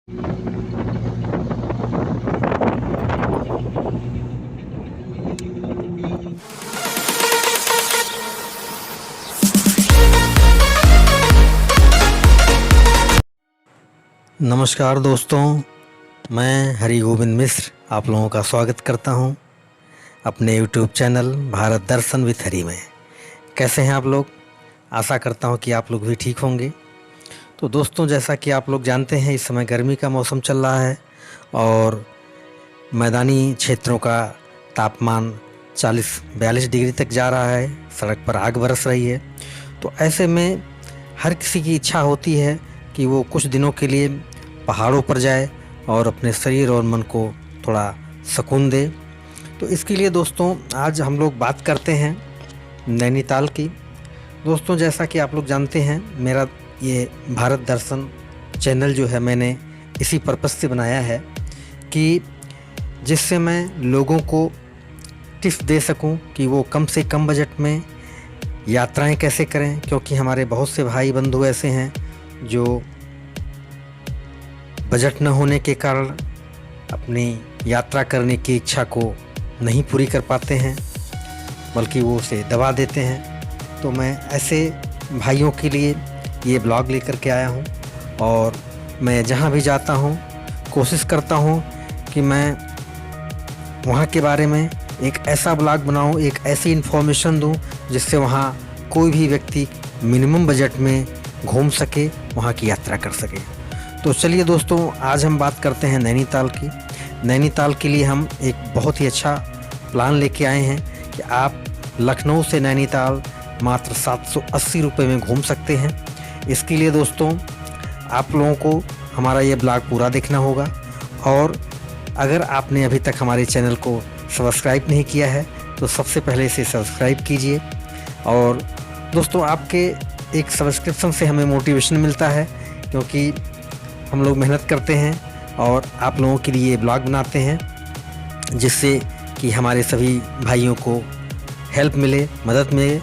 नमस्कार दोस्तों, मैं हरि गोविंद मिश्र आप लोगों का स्वागत करता हूं अपने YouTube channel Bharat Darshan with Hari में। कैसे हैं आप लोग? आशा करता हूं कि आप लोग भी ठीक होंगे। तो दोस्तों, जैसा कि आप लोग जानते हैं, इस समय गर्मी का मौसम चल रहा है और मैदानी क्षेत्रों का तापमान 40-42 डिग्री तक जा रहा है। सड़क पर आग बरस रही है। तो ऐसे में हर किसी की इच्छा होती है कि वो कुछ दिनों के लिए पहाड़ों पर जाए और अपने शरीर और मन को थोड़ा सुकून दे। तो इसके लिए दोस्तों आज हम लोग बात करते हैं नैनीताल की। दोस्तों, जैसा कि आप लोग जानते हैं, मेरा ये भारत दर्शन चैनल जो है मैंने इसी पर्पस से बनाया है कि जिससे मैं लोगों को टिप्स दे सकूं कि वो कम से कम बजट में यात्राएं कैसे करें। क्योंकि हमारे बहुत से भाई बंधु ऐसे हैं जो बजट न होने के कारण अपनी यात्रा करने की इच्छा को नहीं पूरी कर पाते हैं, बल्कि वो उसे दबा देते हैं। तो मैं ऐसे भाइयों के लिए ये ब्लॉग लेकर के आया हूँ और मैं जहाँ भी जाता हूँ कोशिश करता हूँ कि मैं वहाँ के बारे में एक ऐसा ब्लॉग बनाऊँ, एक ऐसी इन्फॉर्मेशन दूँ जिससे वहाँ कोई भी व्यक्ति मिनिमम बजट में घूम सके, वहाँ की यात्रा कर सके। तो चलिए दोस्तों, आज हम बात करते हैं नैनीताल की। नैनीताल के लिए हम एक बहुत ही अच्छा प्लान लेके आए हैं कि आप लखनऊ से नैनीताल मात्र 780 रुपये में घूम सकते हैं। इसके लिए दोस्तों आप लोगों को हमारा ये ब्लॉग पूरा देखना होगा और अगर आपने अभी तक हमारे चैनल को सब्सक्राइब नहीं किया है तो सबसे पहले इसे सब्सक्राइब कीजिए। और दोस्तों, आपके एक सब्सक्रिप्शन से हमें मोटिवेशन मिलता है, क्योंकि हम लोग मेहनत करते हैं और आप लोगों के लिए ब्लॉग बनाते हैं जिससे कि हमारे सभी भाइयों को हेल्प मिले, मदद मिले।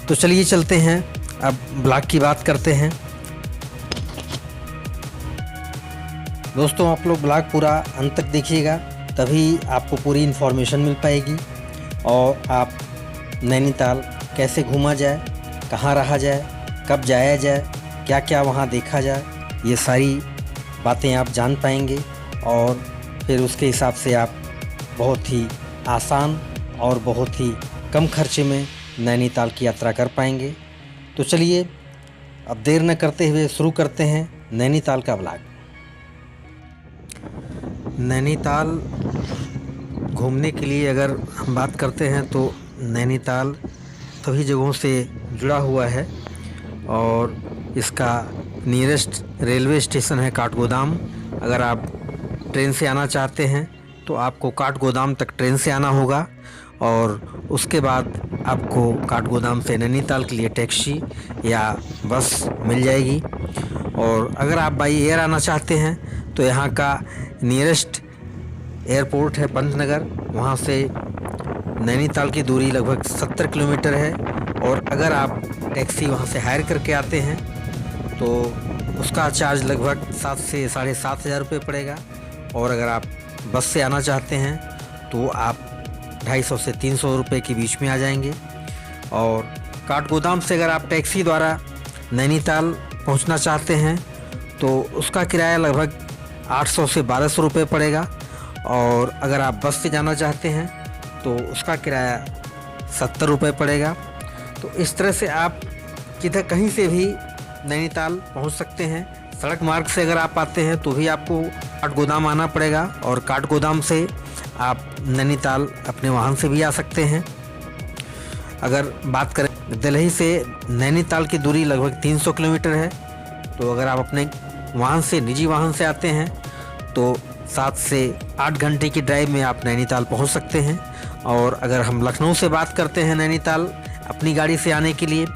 तो चलिए चलते हैं, अब ब्लॉग की बात करते हैं। दोस्तों, आप लोग ब्लॉग पूरा अंत तक देखिएगा, तभी आपको पूरी इन्फॉर्मेशन मिल पाएगी और आप नैनीताल कैसे घूमा जाए, कहाँ रहा जाए, कब जाया जाए, क्या क्या वहाँ देखा जाए, ये सारी बातें आप जान पाएंगे और फिर उसके हिसाब से आप बहुत ही आसान और बहुत ही कम खर्चे में नैनीताल की यात्रा कर पाएंगे। तो चलिए अब देर न करते हुए शुरू करते हैं नैनीताल का ब्लॉग। नैनीताल घूमने के लिए अगर हम बात करते हैं तो नैनीताल सभी जगहों से जुड़ा हुआ है और इसका नियरेस्ट रेलवे स्टेशन है काठगोदाम। अगर आप ट्रेन से आना चाहते हैं तो आपको काठगोदाम तक ट्रेन से आना होगा और उसके बाद आपको काठगोदाम से नैनीताल के लिए टैक्सी या बस मिल जाएगी। और अगर आप बाई एयर आना चाहते हैं तो यहाँ का नियरेस्ट एयरपोर्ट है पंतनगर, वहाँ से नैनीताल की दूरी लगभग 70 किलोमीटर है। और अगर आप टैक्सी वहाँ से हायर करके आते हैं तो उसका चार्ज लगभग 7 से 7,500 रुपये पड़ेगा। और अगर आप बस से आना चाहते हैं तो आप 250 से 300 रुपये के बीच में आ जाएंगे। और काठगोदाम से अगर आप टैक्सी द्वारा नैनीताल पहुंचना चाहते हैं तो उसका किराया लगभग 800 से 1200 रुपये पड़ेगा। और अगर आप बस से जाना चाहते हैं तो उसका किराया 70 रुपये पड़ेगा। तो इस तरह से आप किधर कहीं से भी नैनीताल पहुंच सकते हैं। सड़क मार्ग से अगर आप आते हैं तो भी आपको काठगोदाम आना पड़ेगा और काठगोदाम से आप नैनीताल अपने वाहन से भी आ सकते हैं। अगर बात करें दिल्ली से नैनीताल की दूरी लगभग 300 किलोमीटर है। तो अगर आप अपने वाहन से, निजी वाहन से आते हैं तो 7 से 8 घंटे की ड्राइव में आप नैनीताल पहुंच सकते हैं। और अगर हम लखनऊ से बात करते हैं नैनीताल अपनी गाड़ी से आने के लिए,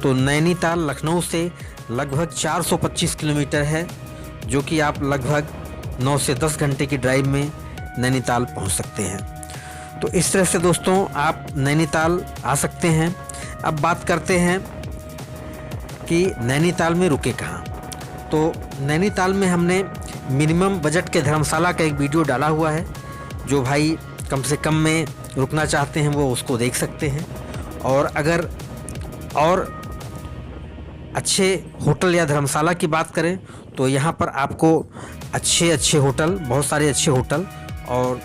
तो नैनीताल लखनऊ से लगभग 425 किलोमीटर है, जो कि आप लगभग 9 से 10 घंटे की ड्राइव में नैनीताल पहुंच सकते हैं। तो इस तरह से दोस्तों आप नैनीताल आ सकते हैं। अब बात करते हैं कि नैनीताल में रुके कहाँ। तो नैनीताल में हमने मिनिमम बजट के धर्मशाला का एक वीडियो डाला हुआ है, जो भाई कम से कम में रुकना चाहते हैं वो उसको देख सकते हैं। और अगर और अच्छे होटल या धर्मशाला की बात करें तो यहाँ पर आपको अच्छे होटल, बहुत सारे अच्छे होटल और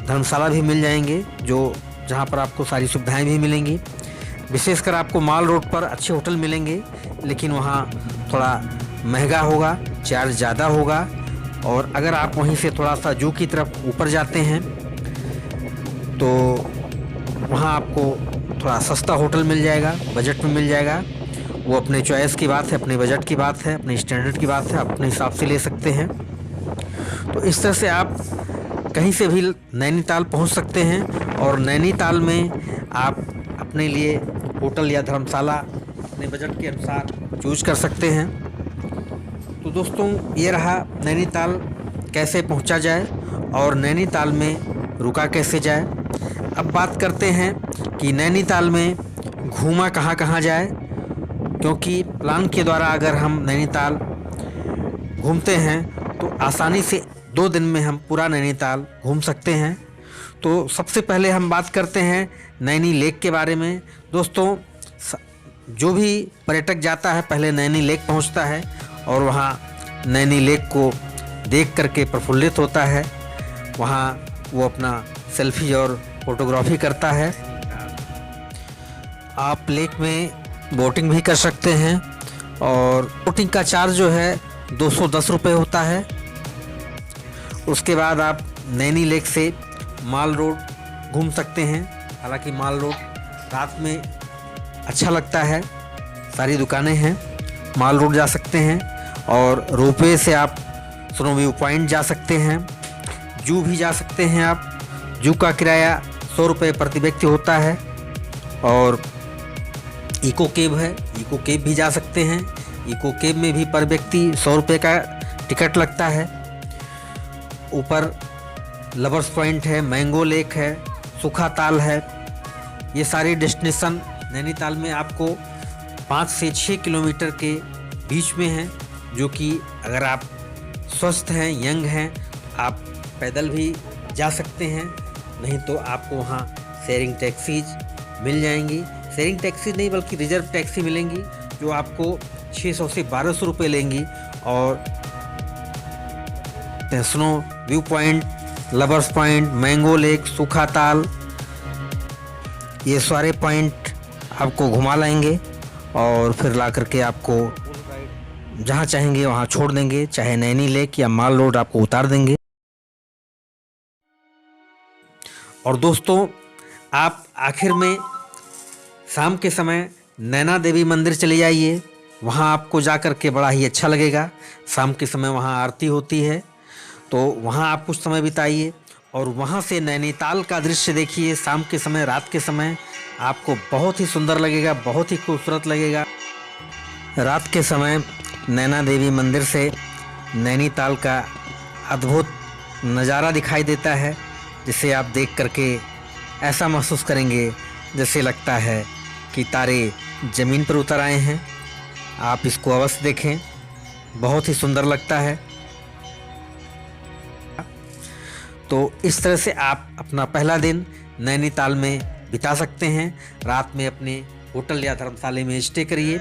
धर्मशाला भी मिल जाएंगे, जो जहाँ पर आपको सारी सुविधाएं भी मिलेंगी। विशेषकर आपको माल रोड पर अच्छे होटल मिलेंगे, लेकिन वहाँ थोड़ा महंगा होगा, चार्ज ज़्यादा होगा। और अगर आप वहीं से थोड़ा सा जू की तरफ ऊपर जाते हैं तो वहाँ आपको थोड़ा सस्ता होटल मिल जाएगा, बजट में मिल जाएगा। वो अपने चॉइस की बात है, अपने बजट की बात है, अपने स्टैंडर्ड की बात है, अपने हिसाब से ले सकते हैं। तो इस तरह से आप कहीं से भी नैनीताल पहुंच सकते हैं और नैनीताल में आप अपने लिए होटल या धर्मशाला अपने बजट के अनुसार चूज कर सकते हैं। तो दोस्तों, ये रहा नैनीताल कैसे पहुंचा जाए और नैनीताल में रुका कैसे जाए। अब बात करते हैं कि नैनीताल में घूमा कहाँ कहाँ जाए, क्योंकि प्लान के द्वारा अगर हम नैनीताल घूमते हैं तो आसानी से 2 दिन में हम पूरा नैनीताल घूम सकते हैं। तो सबसे पहले हम बात करते हैं नैनी लेक के बारे में। दोस्तों, जो भी पर्यटक जाता है पहले नैनी लेक पहुंचता है और वहाँ नैनी लेक को देख करके प्रफुल्लित होता है। वहाँ वो अपना सेल्फी और फोटोग्राफी करता है। आप लेक में बोटिंग भी कर सकते हैं और बोटिंग का चार्ज जो है 210 रुपये होता है। उसके बाद आप नैनी लेक से माल रोड घूम सकते हैं। हालांकि माल रोड रात में अच्छा लगता है, सारी दुकानें हैं, माल रोड जा सकते हैं। और रोपवे से आप स्नो व्यू पॉइंट जा सकते हैं, जू भी जा सकते हैं आप। जू का किराया 100 रुपये प्रति व्यक्ति होता है। और इको केव है, इको केव भी जा सकते हैं। इको केव में भी पर व्यक्ति 100 रुपये का टिकट लगता है। ऊपर लवर्स पॉइंट है, मैंगो लेक है, सूखा ताल है। ये सारे डेस्टिनेशन नैनीताल में आपको 5 से 6 किलोमीटर के बीच में हैं, जो कि अगर आप स्वस्थ हैं, यंग हैं, आप पैदल भी जा सकते हैं। नहीं तो आपको वहाँ शेयरिंग टैक्सीज मिल जाएंगी। शेयरिंग टैक्सी नहीं बल्कि रिजर्व टैक्सी मिलेंगी, जो आपको 600 से 1200 रुपये लेंगी। और snow view point, lovers point, mango lake, सूखा ताल, ये सारे पॉइंट आपको घुमा लाएंगे और फिर ला करके आपको जहाँ चाहेंगे वहाँ छोड़ देंगे, चाहे नैनी लेक या माल रोड आपको उतार देंगे। और दोस्तों, आप आखिर में शाम के समय नैना देवी मंदिर चले जाइए। वहाँ आपको जा कर के बड़ा ही अच्छा लगेगा। शाम के समय वहाँ आरती होती है, तो वहाँ आप कुछ समय बिताइए और वहाँ से नैनीताल का दृश्य देखिए। शाम के समय, रात के समय आपको बहुत ही सुंदर लगेगा, बहुत ही खूबसूरत लगेगा। रात के समय नैना देवी मंदिर से नैनीताल का अद्भुत नज़ारा दिखाई देता है, जिसे आप देख करके ऐसा महसूस करेंगे जैसे लगता है कि तारे ज़मीन पर उतर आए हैं। आप इसको अवश्य देखें, बहुत ही सुंदर लगता है। तो इस तरह से आप अपना पहला दिन नैनीताल में बिता सकते हैं। रात में अपने होटल या धर्मशाला में स्टे करिए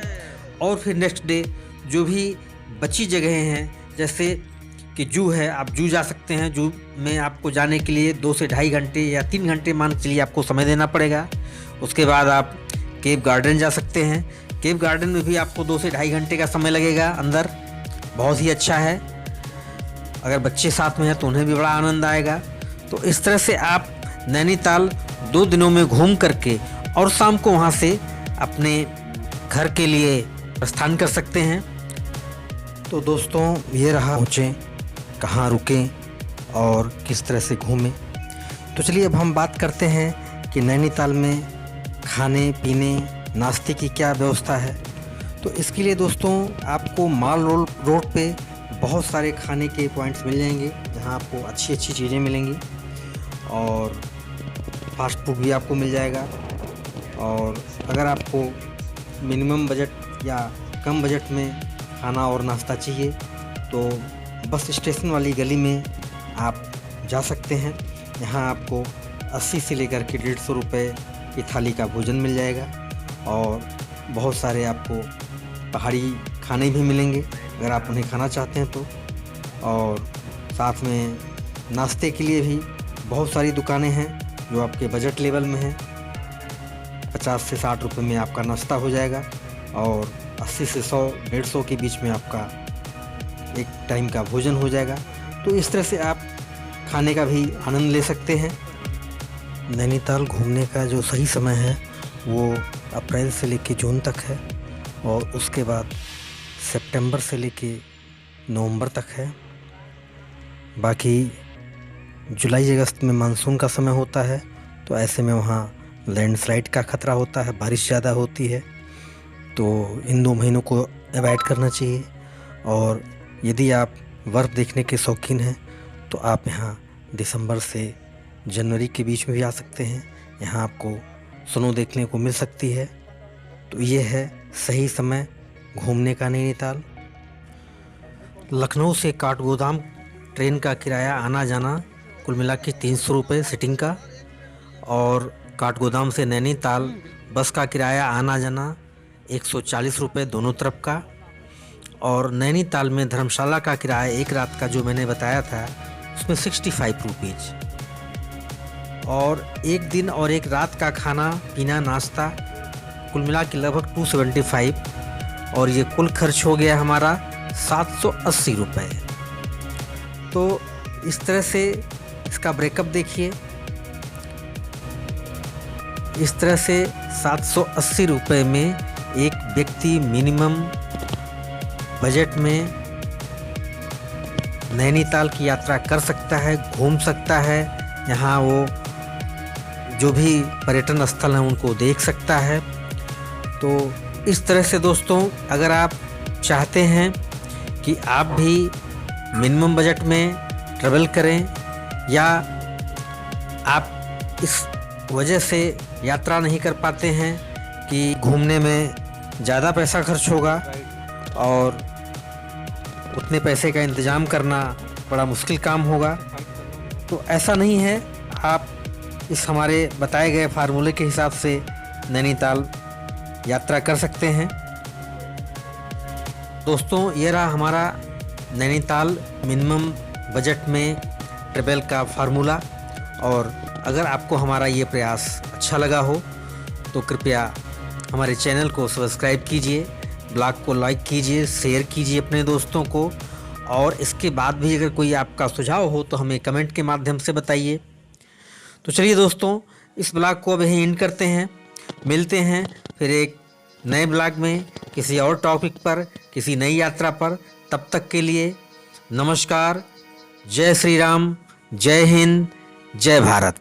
और फिर नेक्स्ट डे जो भी बची जगहें हैं, जैसे कि जू है, आप जू जा सकते हैं। जू में आपको जाने के लिए 2 से ढाई घंटे या 3 घंटे मान के चलिए आपको समय देना पड़ेगा। उसके बाद आप केव गार्डन जा सकते हैं। केव गार्डन में भी आपको 2 से ढाई घंटे का समय लगेगा अंदर, बहुत ही अच्छा है। अगर बच्चे साथ में हैं तो उन्हें भी बड़ा आनंद आएगा। तो इस तरह से आप नैनीताल 2 दिनों में घूम करके और शाम को वहाँ से अपने घर के लिए प्रस्थान कर सकते हैं। तो दोस्तों, ये रहा पहुँचें, कहाँ रुकें और किस तरह से घूमें। तो चलिए अब हम बात करते हैं कि नैनीताल में खाने पीने नाश्ते की क्या व्यवस्था है। तो इसके लिए दोस्तों आपको माल रोड पे बहुत सारे खाने के पॉइंट्स मिल जाएंगे, जहां आपको अच्छी अच्छी चीज़ें मिलेंगी और फास्ट फूड भी आपको मिल जाएगा। और अगर आपको मिनिमम बजट या कम बजट में खाना और नाश्ता चाहिए तो बस स्टेशन वाली गली में आप जा सकते हैं। यहाँ आपको 80 से लेकर के 150 रुपये की थाली का भोजन मिल जाएगा और बहुत सारे आपको पहाड़ी खाने भी मिलेंगे अगर आप उन्हें खाना चाहते हैं तो। और साथ में नाश्ते के लिए भी बहुत सारी दुकानें हैं जो आपके बजट लेवल में हैं। 50 से 60 रुपये में आपका नाश्ता हो जाएगा और 80 से 100-150 के बीच में आपका एक टाइम का भोजन हो जाएगा। तो इस तरह से आप खाने का भी आनंद ले सकते हैं। नैनीताल घूमने का जो सही समय है वो अप्रैल से लेकर जून तक है और उसके बाद सितंबर से लेकर नवंबर तक है। बाकी जुलाई अगस्त में मानसून का समय होता है, तो ऐसे में वहाँ लैंडस्लाइड का ख़तरा होता है, बारिश ज़्यादा होती है, तो इन 2 महीनों को अवॉइड करना चाहिए। और यदि आप बर्फ़ देखने के शौकीन हैं तो आप यहाँ दिसंबर से जनवरी के बीच में भी आ सकते हैं। यहाँ आपको स्नो देखने को मिल सकती है। तो ये है सही समय घूमने का नैनीताल। लखनऊ से काठगोदाम ट्रेन का किराया आना जाना कुल मिला के 300 रुपये सिटिंग का, और काठगोदाम से नैनीताल बस का किराया आना जाना 140 रुपये दोनों तरफ का। और नैनीताल में धर्मशाला का किराया एक रात का जो मैंने बताया था उसमें 65 रुपीज़, और एक दिन और एक रात का खाना पीना नाश्ता कुल मिला के लगभग 275, और ये कुल खर्च हो गया हमारा 780 रुपये। तो इस तरह से इसका ब्रेकअप देखिए। इस तरह से 780 रुपये में एक व्यक्ति मिनिमम बजट में नैनीताल की यात्रा कर सकता है, घूम सकता है। यहाँ वो जो भी पर्यटन स्थल हैं उनको देख सकता है। तो इस तरह से दोस्तों, अगर आप चाहते हैं कि आप भी मिनिमम बजट में ट्रैवल करें, या आप इस वजह से यात्रा नहीं कर पाते हैं कि घूमने में ज़्यादा पैसा खर्च होगा और उतने पैसे का इंतज़ाम करना बड़ा मुश्किल काम होगा, तो ऐसा नहीं है। आप इस हमारे बताए गए फार्मूले के हिसाब से नैनीताल यात्रा कर सकते हैं। दोस्तों, ये रहा हमारा नैनीताल मिनिमम बजट में ट्रैवल का फार्मूला। और अगर आपको हमारा ये प्रयास अच्छा लगा हो तो कृपया हमारे चैनल को सब्सक्राइब कीजिए, ब्लॉग को लाइक कीजिए, शेयर कीजिए अपने दोस्तों को, और इसके बाद भी अगर कोई आपका सुझाव हो तो हमें कमेंट के माध्यम से बताइए। तो चलिए दोस्तों, इस ब्लॉग को अब यहीं एंड करते हैं। मिलते हैं फिर एक नए ब्लॉग में किसी और टॉपिक पर, किसी नई यात्रा पर। तब तक के लिए नमस्कार। जय श्री राम, जय हिंद, जय भारत।